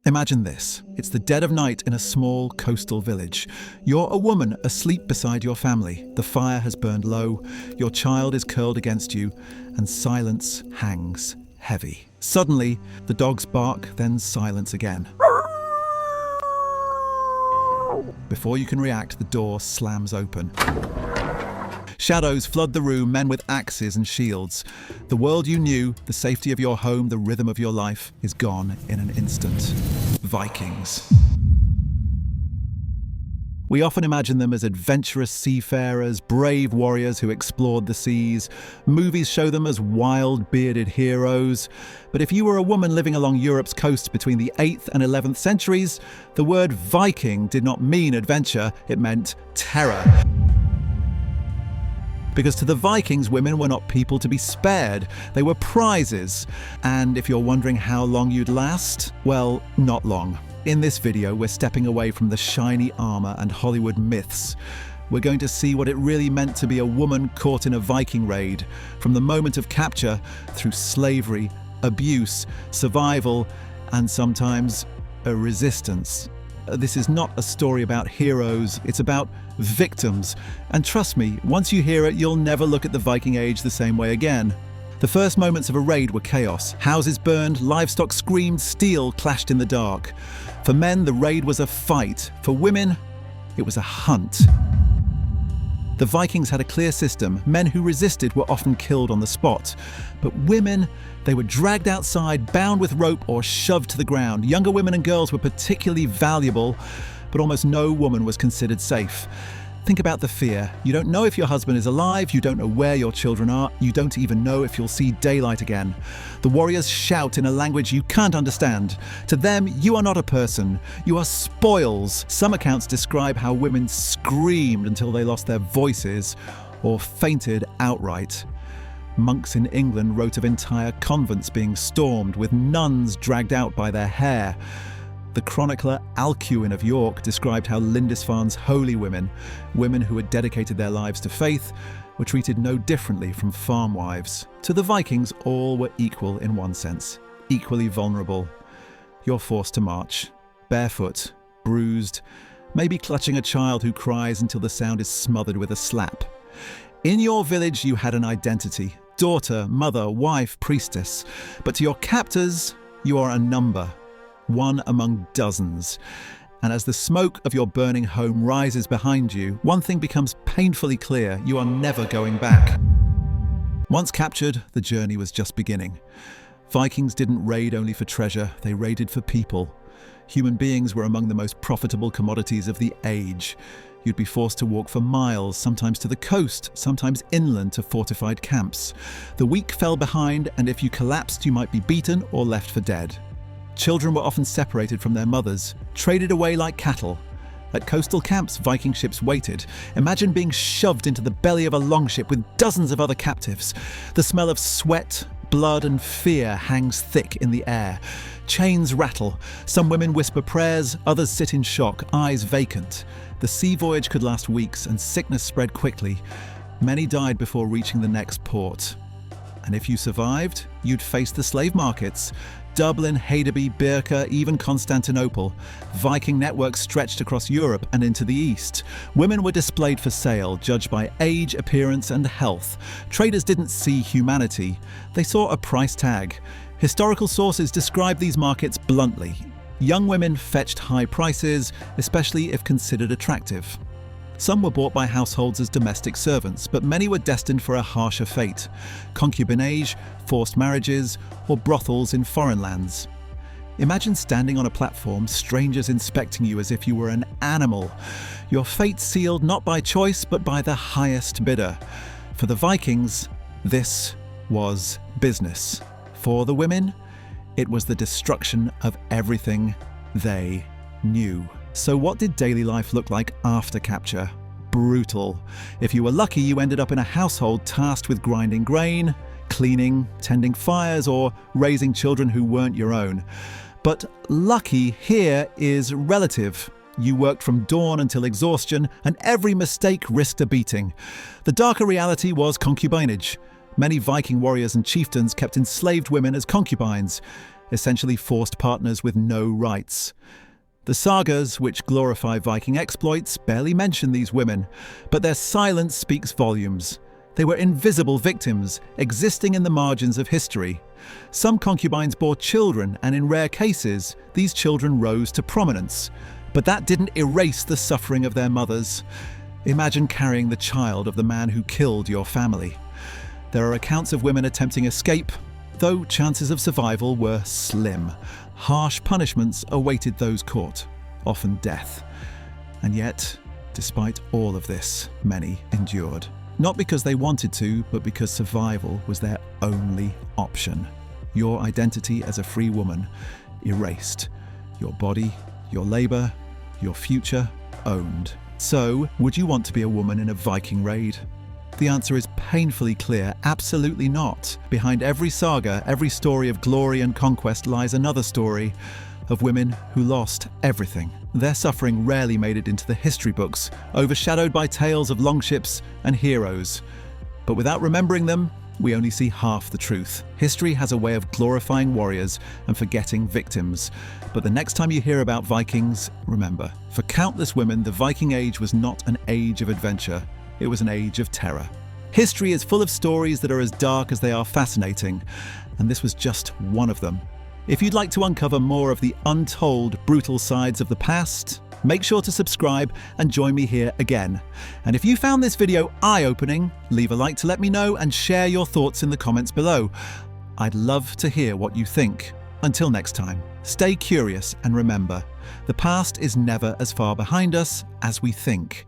Imagine this. It's the dead of night in a small coastal village. You're a woman asleep beside your family. The fire has burned low, your child is curled against you, and silence hangs heavy. Suddenly, the dogs bark, then silence again. Before you can react, the door slams open. Shadows flood the room, men with axes and shields. The world you knew, the safety of your home, the rhythm of your life, is gone in an instant. Vikings. We often imagine them as adventurous seafarers, brave warriors who explored the seas. Movies show them as wild, bearded heroes. But if you were a woman living along Europe's coast between the 8th and 11th centuries, the word Viking did not mean adventure, it meant terror. Because to the Vikings, women were not people to be spared. They were prizes. And if you're wondering how long you'd last, well, not long. In this video, we're stepping away from the shiny armor and Hollywood myths. We're going to see what it really meant to be a woman caught in a Viking raid, from the moment of capture through slavery, abuse, survival, and sometimes a resistance. This is not a story about heroes, it's about victims. And trust me, once you hear it, you'll never look at the Viking Age the same way again. The first moments of a raid were chaos. Houses burned, livestock screamed, steel clashed in the dark. For men, the raid was a fight. For women, it was a hunt. The Vikings had a clear system. Men who resisted were often killed on the spot. But women, they were dragged outside, bound with rope, or shoved to the ground. Younger women and girls were particularly valuable, but almost no woman was considered safe. Think about the fear. You don't know if your husband is alive, you don't know where your children are, you don't even know if you'll see daylight again. The warriors shout in a language you can't understand. To them, you are not a person, you are spoils. Some accounts describe how women screamed until they lost their voices or fainted outright. Monks in England wrote of entire convents being stormed, with nuns dragged out by their hair. The chronicler Alcuin of York described how Lindisfarne's holy women, women who had dedicated their lives to faith, were treated no differently from farm wives. To the Vikings, all were equal in one sense, equally vulnerable. You're forced to march, barefoot, bruised, maybe clutching a child who cries until the sound is smothered with a slap. In your village, you had an identity, daughter, mother, wife, priestess. But to your captors, you are a number. One among dozens. And as the smoke of your burning home rises behind you, one thing becomes painfully clear: you are never going back. Once captured, the journey was just beginning. Vikings didn't raid only for treasure, they raided for people. Human beings were among the most profitable commodities of the age. You'd be forced to walk for miles, sometimes to the coast, sometimes inland to fortified camps. The weak fell behind, and if you collapsed, you might be beaten or left for dead. Children were often separated from their mothers, traded away like cattle. At coastal camps, Viking ships waited. Imagine being shoved into the belly of a longship with dozens of other captives. The smell of sweat, blood, and fear hangs thick in the air. Chains rattle. Some women whisper prayers, others sit in shock, eyes vacant. The sea voyage could last weeks, and sickness spread quickly. Many died before reaching the next port. And if you survived, you'd face the slave markets. Dublin, Hedeby, Birka, even Constantinople. Viking networks stretched across Europe and into the East. Women were displayed for sale, judged by age, appearance, and health. Traders didn't see humanity. They saw a price tag. Historical sources describe these markets bluntly. Young women fetched high prices, especially if considered attractive. Some were bought by households as domestic servants, but many were destined for a harsher fate: concubinage, forced marriages, or brothels in foreign lands. Imagine standing on a platform, strangers inspecting you as if you were an animal. Your fate sealed not by choice, but by the highest bidder. For the Vikings, this was business. For the women, it was the destruction of everything they knew. So what did daily life look like after capture? Brutal. If you were lucky, you ended up in a household tasked with grinding grain, cleaning, tending fires, or raising children who weren't your own. But lucky here is relative. You worked from dawn until exhaustion, and every mistake risked a beating. The darker reality was concubinage. Many Viking warriors and chieftains kept enslaved women as concubines. essentially forced partners with no rights. The sagas, which glorify Viking exploits, barely mention these women, but their silence speaks volumes. They were invisible victims, existing in the margins of history. Some concubines bore children, and in rare cases, these children rose to prominence. But that didn't erase the suffering of their mothers. Imagine carrying the child of the man who killed your family. There are accounts of women attempting escape, though chances of survival were slim. Harsh punishments awaited those caught, often death. And yet, despite all of this, many endured. Not because they wanted to, but because survival was their only option. Your identity as a free woman erased. Your body, your labor, your future owned. So, would you want to be a woman in a Viking raid? The answer is painfully clear, absolutely not. Behind every saga, every story of glory and conquest lies another story of women who lost everything. Their suffering rarely made it into the history books, overshadowed by tales of longships and heroes. But without remembering them, we only see half the truth. History has a way of glorifying warriors and forgetting victims. But the next time you hear about Vikings, remember, for countless women, the Viking Age was not an age of adventure. It was an age of terror. History is full of stories that are as dark as they are fascinating, and this was just one of them. If you'd like to uncover more of the untold, brutal sides of the past, make sure to subscribe and join me here again. And if you found this video eye-opening, leave a like to let me know and share your thoughts in the comments below. I'd love to hear what you think. Until next time, stay curious and remember, the past is never as far behind us as we think.